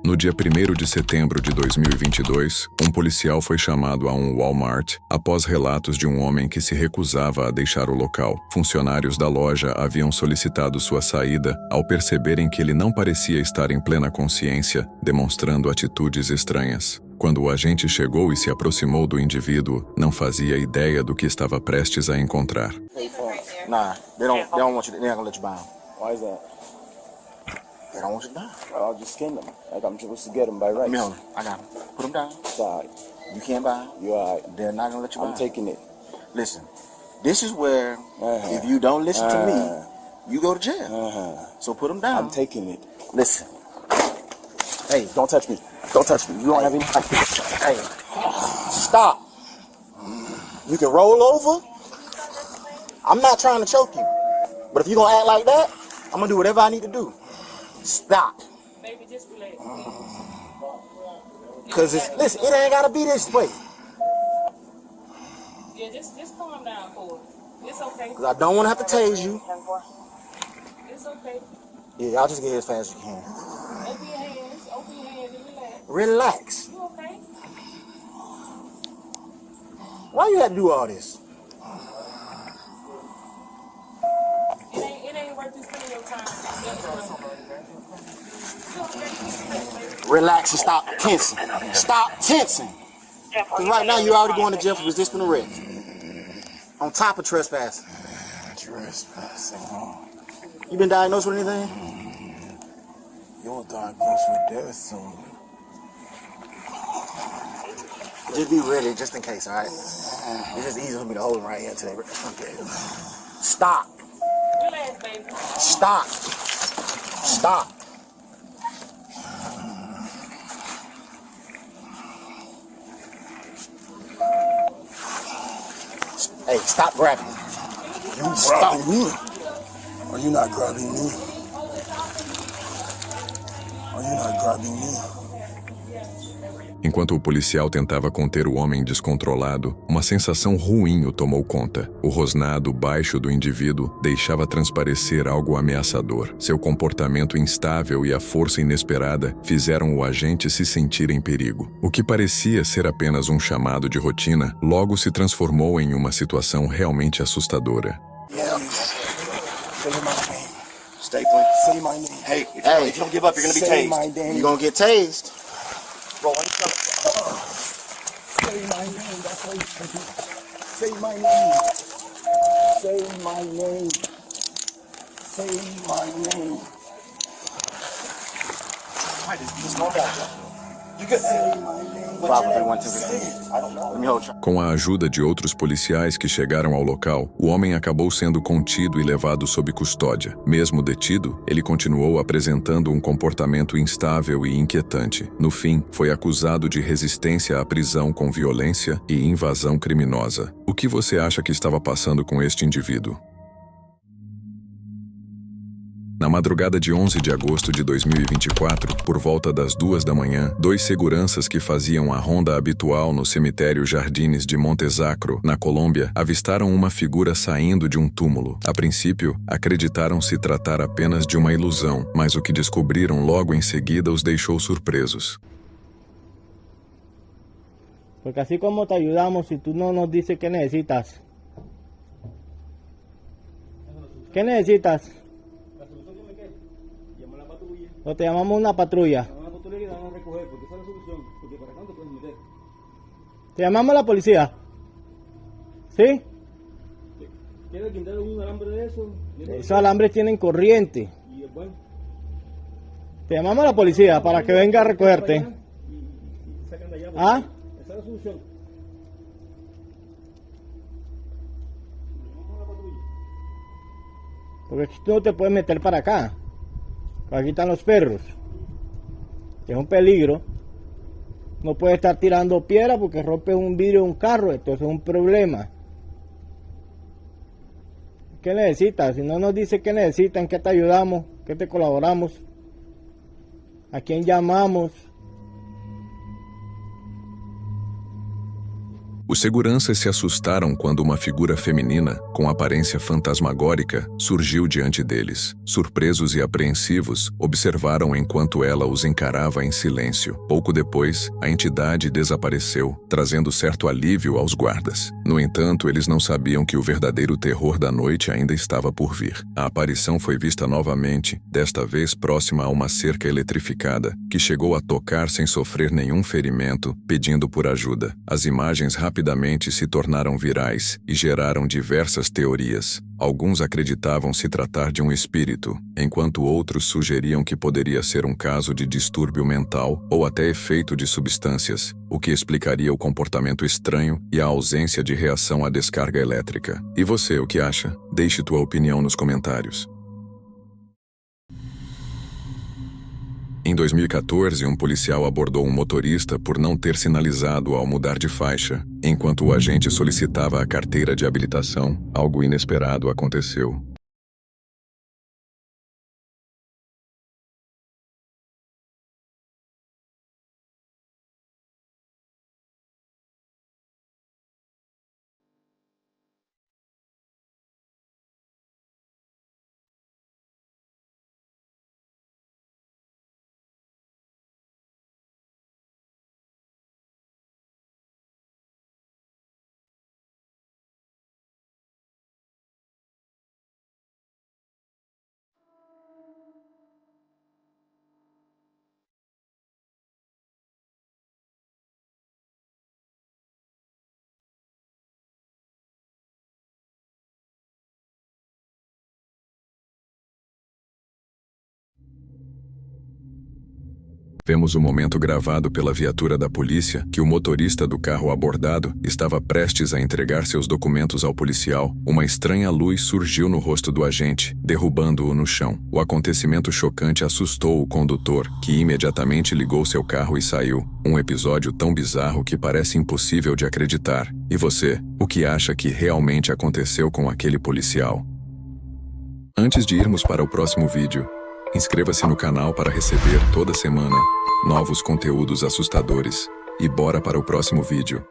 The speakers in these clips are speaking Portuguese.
No dia 1º de setembro de 2022, um policial foi chamado a um Walmart após relatos de um homem que se recusava a deixar o local. Funcionários da loja haviam solicitado sua saída ao perceberem que ele não parecia estar em plena consciência, demonstrando atitudes estranhas. Quando o agente chegou e se aproximou do indivíduo, não fazia ideia do que estava prestes a encontrar. Nah, they don't want you. They're not gonna let you buy them. Why is that? They don't want you to buy them. I'll just skin them. Like I'm supposed to get them by rights. Let me hold them. I got them. Put them down. Sorry. You can't buy them. You're alright. They're not gonna let you buy I'm them. taking it. Listen, this is where if you don't listen to me, you go to jail. So put them down. I'm taking it. Listen. Hey, don't touch me. Don't touch me. You don't have any. Hey, stop. You can roll over. I'm not trying to choke you, but if you gonna act like that, I'm gonna do whatever I need to do. Stop. Baby, just relax. Cause listen, it ain't gotta be this way. Yeah, just calm down for it. It's okay. Cause I don't want to have to tase you. It's okay. Yeah, I'll just get here as fast as you can. Open your hands. Open your hands and relax. Relax. You okay? Why you had to do all this? It ain't worth you spending your time. Relax and stop tensing. Stop tensing. Cause right now you're already going to jail for resisting arrest. On top of trespassing. Trespassing. You been diagnosed with anything? You're diagnosed with death soon. Just be ready, just in case, all right? It's just easy for me to hold him right here today. Okay. Stop. Relax, baby. Stop. Stop. Hey, stop grabbing me. You grabbing me? Are you not grabbing me? Are you not grabbing me? Enquanto o policial tentava conter o homem descontrolado, uma sensação ruim o tomou conta. O rosnado baixo do indivíduo deixava transparecer algo ameaçador. Seu comportamento instável e a força inesperada fizeram o agente se sentir em perigo. O que parecia ser apenas um chamado de rotina, logo se transformou em uma situação realmente assustadora. Yeah. Say my name. Stapling. Say my name. Hey, if you don't give up, you're gonna be Say tased. my name. You're gonna get tased. Bro, Say my name. That's how you say my name. Say my name. Say my name. just calm down. You can Say my name. Probably 1, 2, 3. I don't know. Let me hold you. Com a ajuda de outros policiais que chegaram ao local, o homem acabou sendo contido e levado sob custódia. Mesmo detido, ele continuou apresentando um comportamento instável e inquietante. No fim, foi acusado de resistência à prisão com violência e invasão criminosa. O que você acha que estava passando com este indivíduo? Na madrugada de 11 de agosto de 2024, por volta das 2 da manhã, 2 seguranças que faziam a ronda habitual no cemitério Jardines de Montesacro, na Colômbia, avistaram uma figura saindo de um túmulo. A princípio, acreditaram se tratar apenas de uma ilusão, mas o que descobriram logo em seguida os deixou surpresos. Porque así como te ayudamos si tú no nos dices qué necesitas. ¿Qué necesitas? O te llamamos una patrulla. Te llamamos a la policía. ¿Sí? ¿Quieres quitar un alambre de eso? Esos alambres tienen corriente. Y bueno, Te llamamos a la policía para que venga a recogerte. y sacan de allá. ¿Ah? Esa es la solución. Porque aquí tú no te puedes meter para acá. Aquí están los perros. Es un peligro. No puedes estar tirando piedra porque rompes un vidrio de un carro. Entonces es un problema. ¿Qué necesitas? Si no nos dice qué necesitan, qué te ayudamos, qué te colaboramos, a quién llamamos. Os seguranças se assustaram quando uma figura feminina, com aparência fantasmagórica, surgiu diante deles. Surpresos e apreensivos, observaram enquanto ela os encarava em silêncio. Pouco depois, a entidade desapareceu, trazendo certo alívio aos guardas. No entanto, eles não sabiam que o verdadeiro terror da noite ainda estava por vir. A aparição foi vista novamente, desta vez próxima a uma cerca eletrificada, que chegou a tocar sem sofrer nenhum ferimento, pedindo por ajuda. As imagens rapidamente se tornaram virais e geraram diversas teorias. Alguns acreditavam se tratar de um espírito, enquanto outros sugeriam que poderia ser um caso de distúrbio mental ou até efeito de substâncias, o que explicaria o comportamento estranho e a ausência de reação à descarga elétrica. E você, o que acha? Deixe tua opinião nos comentários. Em 2014, um policial abordou um motorista por não ter sinalizado ao mudar de faixa. Enquanto o agente solicitava a carteira de habilitação, algo inesperado aconteceu. Vemos o momento gravado pela viatura da polícia que o motorista do carro abordado estava prestes a entregar seus documentos ao policial. Uma estranha luz surgiu no rosto do agente, derrubando-o no chão. O acontecimento chocante assustou o condutor, que imediatamente ligou seu carro e saiu. Um episódio tão bizarro que parece impossível de acreditar. E você, o que acha que realmente aconteceu com aquele policial? Antes de irmos para o próximo vídeo, inscreva-se no canal para receber toda semana novos conteúdos assustadores. E bora para o próximo vídeo.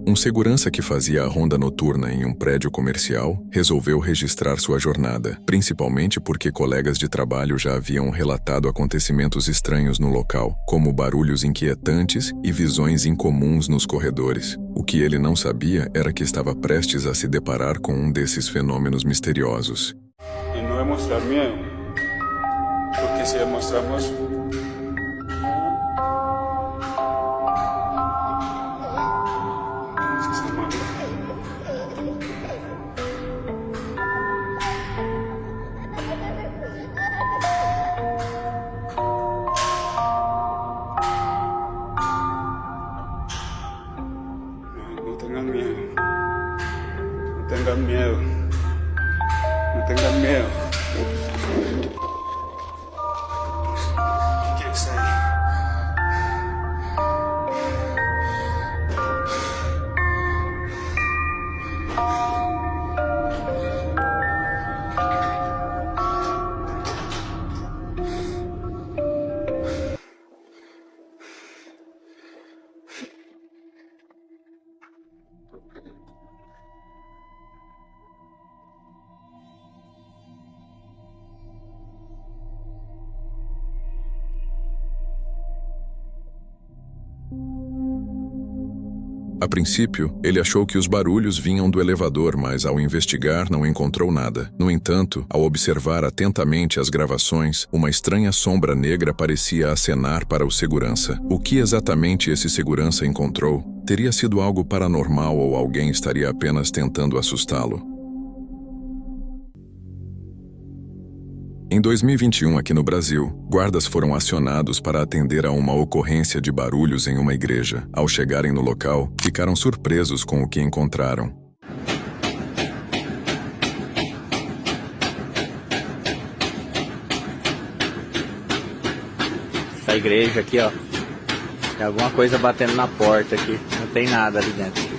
Um segurança que fazia a ronda noturna em um prédio comercial resolveu registrar sua jornada, principalmente porque colegas de trabalho já haviam relatado acontecimentos estranhos no local, como barulhos inquietantes e visões incomuns nos corredores. O que ele não sabia era que estava prestes a se deparar com um desses fenômenos misteriosos. Y no demostrar miedo, porque si demostramos no tengan miedo, no tengan miedo, no tengan miedo. ¿Quién está ahí? A princípio, ele achou que os barulhos vinham do elevador, mas ao investigar não encontrou nada. No entanto, ao observar atentamente as gravações, uma estranha sombra negra parecia acenar para o segurança. O que exatamente esse segurança encontrou? Teria sido algo paranormal ou alguém estaria apenas tentando assustá-lo? Em 2021, aqui no Brasil, guardas foram acionados para atender a uma ocorrência de barulhos em uma igreja. Ao chegarem no local, ficaram surpresos com o que encontraram. Essa igreja aqui, ó, tem alguma coisa batendo na porta aqui. Não tem nada ali dentro.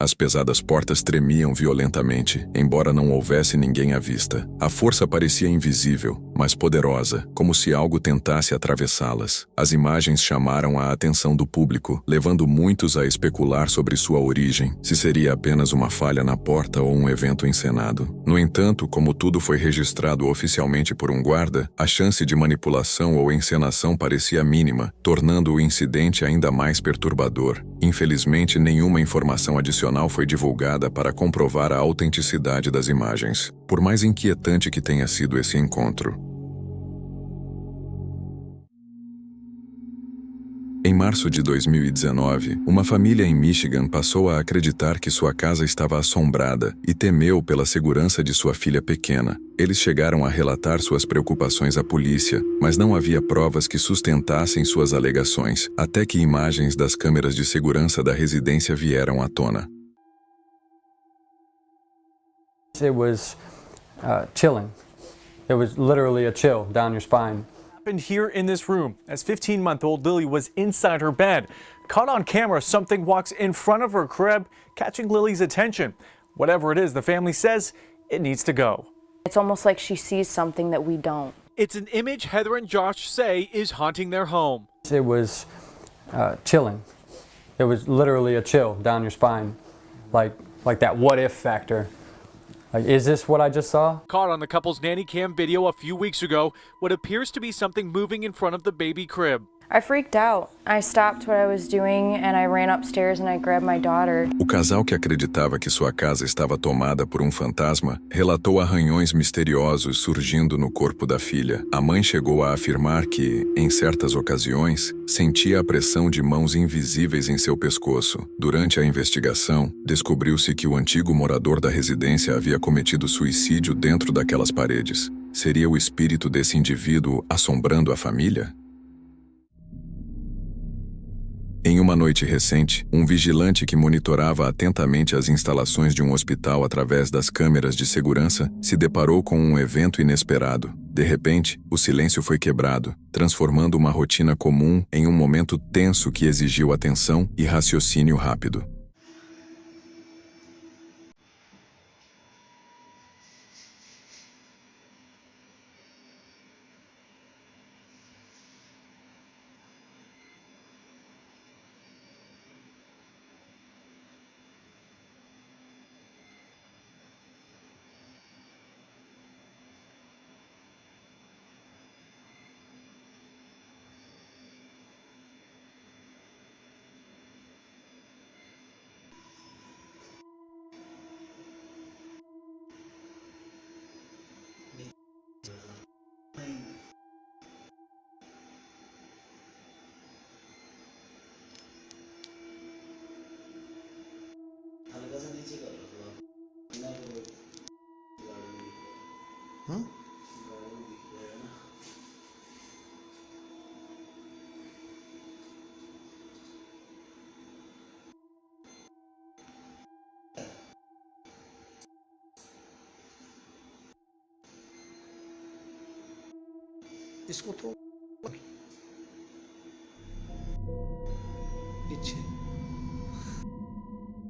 As pesadas portas tremiam violentamente, embora não houvesse ninguém à vista. A força parecia invisível, mas poderosa, como se algo tentasse atravessá-las. As imagens chamaram a atenção do público, levando muitos a especular sobre sua origem, se seria apenas uma falha na porta ou um evento encenado. No entanto, como tudo foi registrado oficialmente por um guarda, a chance de manipulação ou encenação parecia mínima, tornando o incidente ainda mais perturbador. Infelizmente, nenhuma informação adicional foi divulgada para comprovar a autenticidade das imagens, por mais inquietante que tenha sido esse encontro. Em março de 2019, uma família em Michigan passou a acreditar que sua casa estava assombrada e temeu pela segurança de sua filha pequena. Eles chegaram a relatar suas preocupações à polícia, mas não havia provas que sustentassem suas alegações, até que imagens das câmeras de segurança da residência vieram à tona. It was chilling. It was literally a chill down your spine. Happened here in this room as 15-month-old Lily was inside her bed. Caught on camera, something walks in front of her crib, catching Lily's attention. Whatever it is, the family says it needs to go. It's almost like she sees something that we don't. It's an image Heather and Josh say is haunting their home. It was chilling. It was literally a chill down your spine, like that what if factor. Like, is this what I just saw? Caught on the couple's nanny cam video a few weeks ago, what appears to be something moving in front of the baby crib. I freaked out. I stopped what I was doing and I ran upstairs and I grabbed my daughter. O casal que acreditava que sua casa estava tomada por um fantasma relatou arranhões misteriosos surgindo no corpo da filha. A mãe chegou a afirmar que, em certas ocasiões, sentia a pressão de mãos invisíveis em seu pescoço. Durante a investigação, descobriu-se que o antigo morador da residência havia cometido suicídio dentro daquelas paredes. Seria o espírito desse indivíduo assombrando a família? Em uma noite recente, um vigilante que monitorava atentamente as instalações de um hospital através das câmeras de segurança se deparou com um evento inesperado. De repente, o silêncio foi quebrado, transformando uma rotina comum em um momento tenso que exigiu atenção e raciocínio rápido. Descontrolado.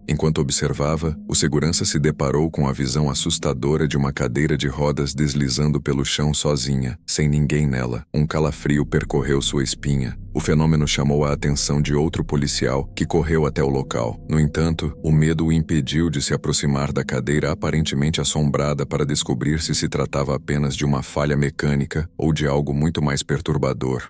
Enquanto observava, o segurança se deparou com a visão assustadora de uma cadeira de rodas deslizando pelo chão sozinha, sem ninguém nela. Um calafrio percorreu sua espinha. O fenômeno chamou a atenção de outro policial, que correu até o local. No entanto, o medo o impediu de se aproximar da cadeira aparentemente assombrada para descobrir se tratava apenas de uma falha mecânica ou de algo muito mais perturbador.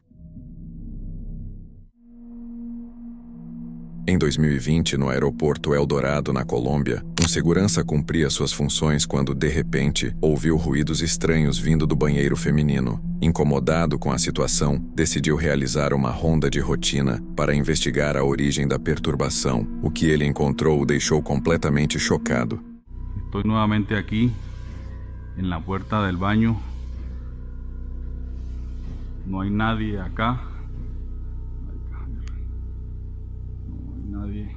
Em 2020, no aeroporto Eldorado, na Colômbia, um segurança cumpria suas funções quando, de repente, ouviu ruídos estranhos vindo do banheiro feminino. Incomodado com a situação, decidiu realizar uma ronda de rotina para investigar a origem da perturbação. O que ele encontrou o deixou completamente chocado. Estoy nuevamente aquí, en la puerta del baño. No hay nadie acá. Nadie.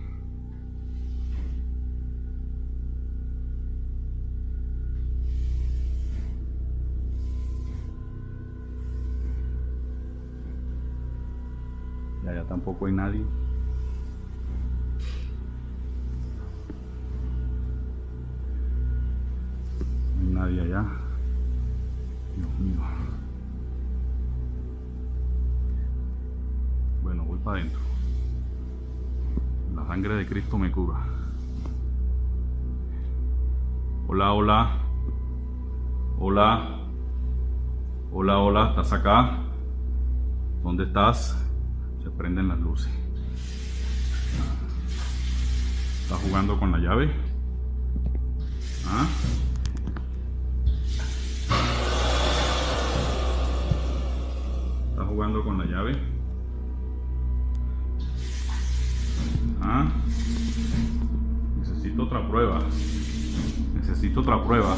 Y allá tampoco hay nadie. nadie allá. Dios mío. Bueno, voy para adentro. La sangre de Cristo me cura. Hola, hola. Hola. Hola, hola. ¿Estás acá? ¿Dónde estás? Se prenden las luces. ¿Estás jugando con la llave? ¿Ah? ¿Estás jugando con la llave? ¿Ah? Necesito otra prueba. Necesito otra prueba.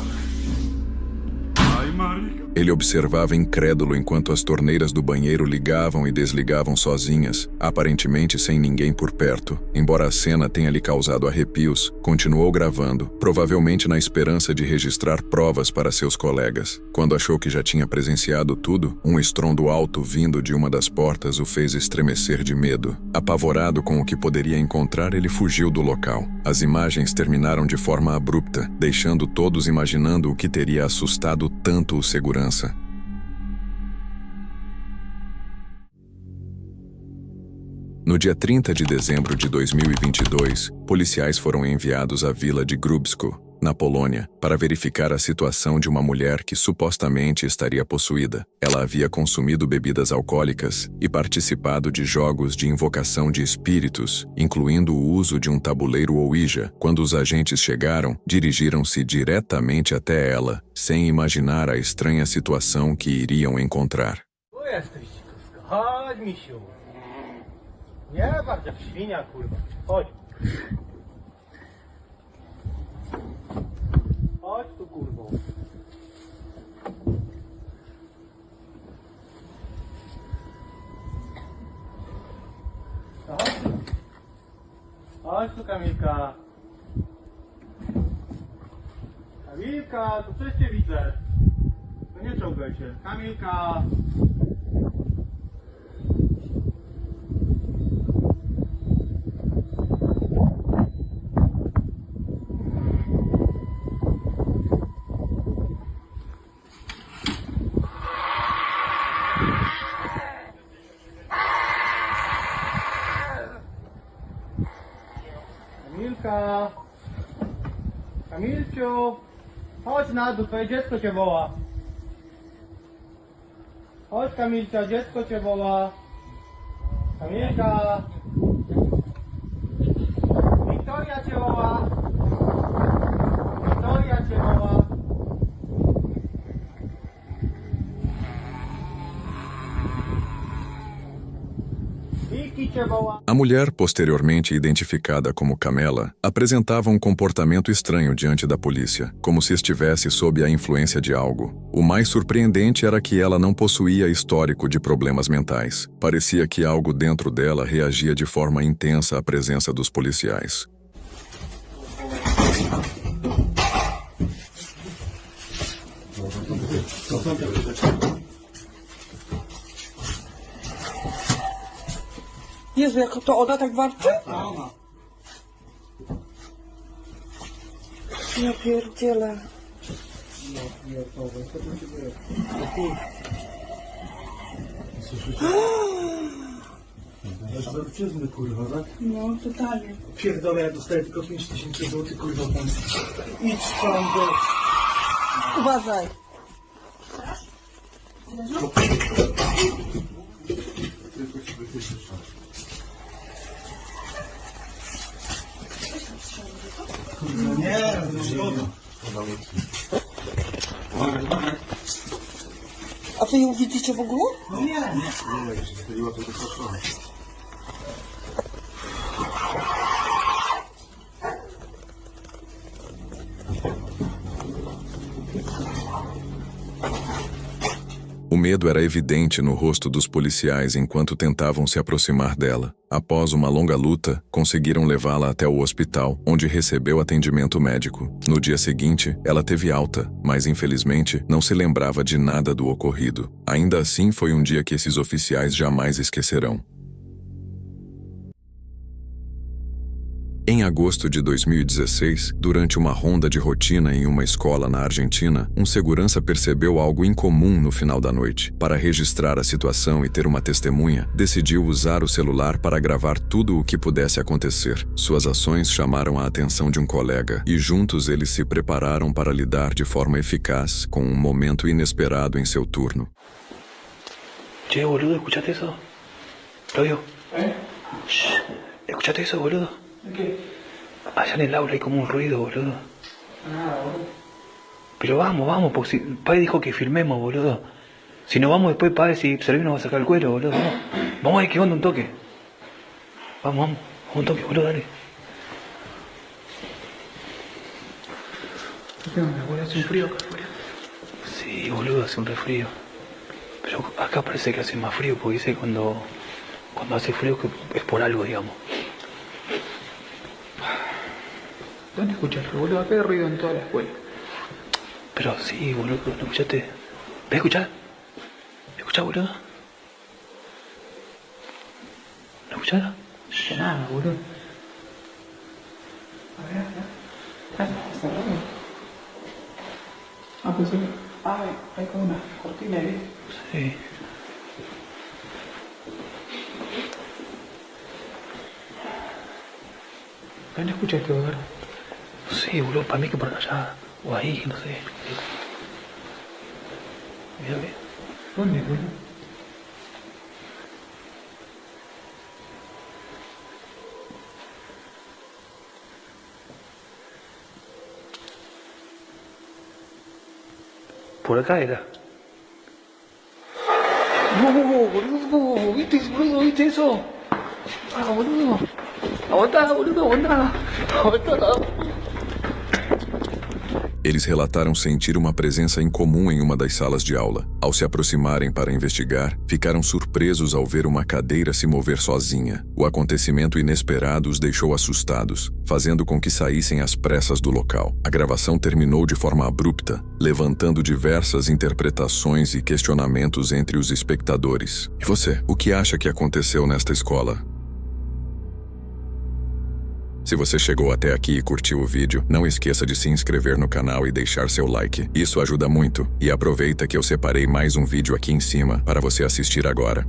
Ai, marica. Ele observava incrédulo enquanto as torneiras do banheiro ligavam e desligavam sozinhas, aparentemente sem ninguém por perto. Embora a cena tenha lhe causado arrepios, continuou gravando, provavelmente na esperança de registrar provas para seus colegas. Quando achou que já tinha presenciado tudo, um estrondo alto vindo de uma das portas o fez estremecer de medo. Apavorado com o que poderia encontrar, ele fugiu do local. As imagens terminaram de forma abrupta, deixando todos imaginando o que teria assustado tanto o segurança. No dia 30 de dezembro de 2022, policiais foram enviados à vila de Grubsko, na Polônia, para verificar a situação de uma mulher que supostamente estaria possuída. Ela havia consumido bebidas alcoólicas e participado de jogos de invocação de espíritos, incluindo o uso de um tabuleiro Ouija. Quando os agentes chegaram, dirigiram-se diretamente até ela, sem imaginar a estranha situação que iriam encontrar. Chodź, misiu. Nie bardzo jak świnia, kurwa. Chodź. Chodź tu, kurwo. Chodź tu. Chodź tu, Kamilka. Kamilka, to coś cię widzę. No nie czołgaj się. Kamilka. Kamilka! Kamilciu! Chodź na dół, twoje dziecko cię woła. Chodź, Kamilcia, dziecko cię woła. Kamilka! Wiktoria cię woła. Wiktoria cię woła. A mulher, posteriormente identificada como Camela, apresentava um comportamento estranho diante da polícia, como se estivesse sob a influência de algo. O mais surpreendente era que ela não possuía histórico de problemas mentais. Parecia que algo dentro dela reagia de forma intensa à presença dos policiais. Jezu, jak to ona tak warczy? Ja pierdzielę. Zawrócimy, kurwa, tak? No, totalnie. Pierdolę, ja dostaję tylko 5000 zł, kurwa, pan. Idź tam do... Uważaj. Nie, no szkoda. A wy ją widzicie w ogóle? No nie. O medo era evidente no rosto dos policiais enquanto tentavam se aproximar dela. Após uma longa luta, conseguiram levá-la até o hospital, onde recebeu atendimento médico. No dia seguinte, ela teve alta, mas infelizmente não se lembrava de nada do ocorrido. Ainda assim, foi um dia que esses oficiais jamais esquecerão. Em agosto de 2016, durante uma ronda de rotina em uma escola na Argentina, um segurança percebeu algo incomum no final da noite. Para registrar a situação e ter uma testemunha, decidiu usar o celular para gravar tudo o que pudesse acontecer. Suas ações chamaram a atenção de um colega e juntos eles se prepararam para lidar de forma eficaz com um momento inesperado em seu turno. Che, boludo, ¿escuchaste eso? Claudio. Shh, ¿escuchaste eso, boludo? ¿Qué? Allá en el aula hay como un ruido, boludo. Nada, boludo. Pero vamos, porque si padre dijo que filmemos, boludo. Si no vamos después, padre, si Servino nos va a sacar el cuero, boludo. Vamos a ver qué onda un toque. Vamos, un toque, boludo, dale. ¿Qué onda, boludo? ¿Hace un frío acá afuera? Sí, boludo, hace un resfrío. Pero acá parece que hace más frío, porque dice cuando hace frío que es por algo, digamos. ¿Dónde escuchaste, boludo? Acá hay ruido en toda la escuela. Pero sí, boludo, ¿no escuchaste? ¿Ves escuchar? ¿Escuchás, boludo? ¿No escuchás? No nada, boludo. A ver. Está cerrado. Ah, pensé que... Ah, hay como una cortina ahí. Sí. ¿Dónde escuchaste, boludo? Sí, boludo, para mí que por allá, o ahí, no sé. Mira, ve. ¿Dónde, boludo? Por acá era. No, boludo, ¿viste eso? Ah, boludo. Aguantá, boludo, aguantá. Eles relataram sentir uma presença incomum em uma das salas de aula. Ao se aproximarem para investigar, ficaram surpresos ao ver uma cadeira se mover sozinha. O acontecimento inesperado os deixou assustados, fazendo com que saíssem às pressas do local. A gravação terminou de forma abrupta, levantando diversas interpretações e questionamentos entre os espectadores. E você, o que acha que aconteceu nesta escola? Se você chegou até aqui e curtiu o vídeo, não esqueça de se inscrever no canal e deixar seu like. Isso ajuda muito. E aproveita que eu separei mais um vídeo aqui em cima para você assistir agora.